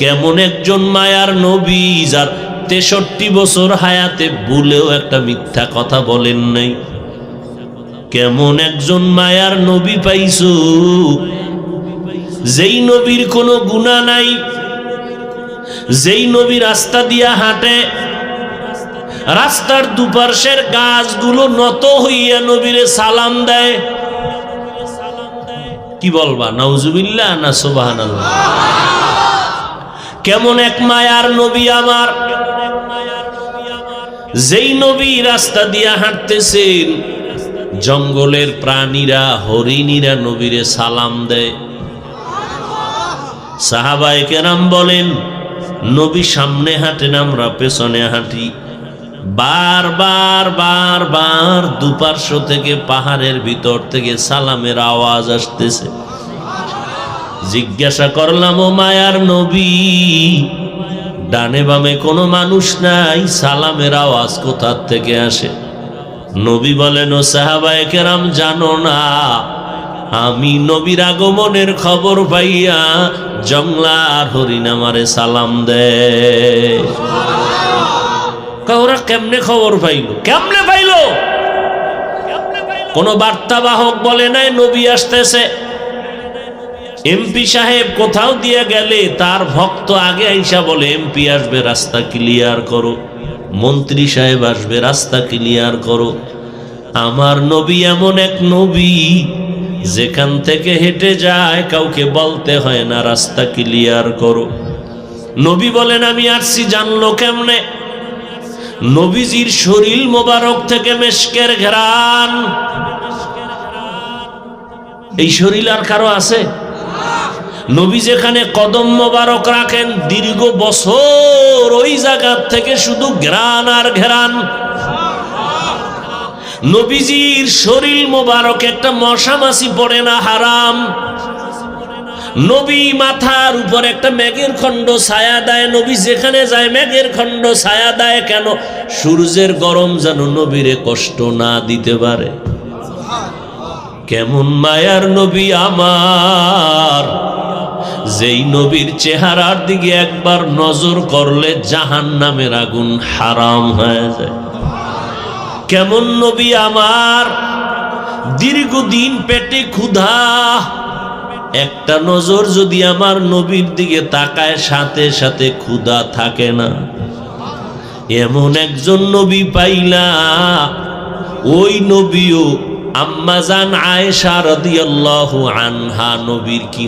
কেমন একজন মায়ার নবী যার 63 বছর হায়াতে ভুলেও একটা মিথ্যা কথা বলেন নাই। কেমন একজন মায়ার নবী পাইছো, যেই নবীর কোনো গুনাহ নাই, যেই নবী রাস্তা দিয়া হাঁটে, রাস্তার দুপাশের গাছগুলো নত হইয়া নবীরে সালাম দেয়। কি বলবা, নাউজুবিল্লাহ না সুবহানাল্লাহ? কেমন এক মায়ার নবী আমার, যেই নবী রাস্তা দিয়া হাঁটতেছেন, জঙ্গলের প্রাণীরা, হরিণীরা নবীরে সালাম দেয়। সাহাবায়ে কেরাম বলেন, নবী সামনে হাঁটেন, আমরা পেছনে হাঁটি। বারবার বারবার দুপার্শ্ব থেকে, পাহাড়ের ভিতর থেকে সালামের আওয়াজ আসতেছে। জিজ্ঞাসা করলাম, ও মায়ার নবী, ডানে বামে কোনো মানুষ নাই, সালামের আওয়াজ কোথা থেকে আসে? নবী বলেন, ও সাহাবায়ে কেরাম, জানো না, আমি নবীর আগমনের খবর পাইয়া জংলার হরিণ আমারে সালাম দেয়। ওরা কেমনে খবর পাইলো? কেমনে পাইলো? কোন বার্তাবাহক বলে নাই নবী আসতেছে। এমপি সাহেব কোথাও দিয়ে গেলে তার ভক্ত আগে আইসা বলে, এমপি আসবে, রাস্তা ক্লিয়ার করো। মন্ত্রী সাহেব আসবে, রাস্তা ক্লিয়ার করো। আমার নবী এমন এক নবী, যেখান থেকে হেঁটে যায় কাউকে বলতে হয় না রাস্তা ক্লিয়ার করো। নবী বলেন, আমি আসছি, জানলো কেমনে? নবীজির শরীর মোবারক থেকে মেশকের ঘ্রাণ। এই শরীর আর কারো আছে? নবী যেখানে কদম মোবারক রাখেন, দীর্ঘ বছর ওই জায়গা থেকে শুধু ঘ্রাণ আর ঘ্রাণ। নবীজির শরীর মোবারক একটা মশা মাছি পড়ে না, হারাম। নবী মাথার উপর একটা মেঘের খণ্ড ছায়া দেয়, নবী যেখানে যায় মেঘের খণ্ড ছায়া দেয়। কেন? সূর্যের গরম যেন নবীরে কষ্ট না দিতে পারে। কেমন মায়ার নবী আমার, যেই নবীর চেহারার দিকে একবার নজর করলে জাহান্নামের আগুন হারাম হয়ে যায়। কেমন নবী আমার, দীর্ঘদিন পেটে ক্ষুধা, একটা নজর যদি আমার নবীর দিকে তাকায়, সাথে সাথে ক্ষুধা থাকে না। এমন একজন নবী পাইলা, ওই নবীও আম্মা জান আয়েশা রাদিয়াল্লাহু আনহা নবীর কি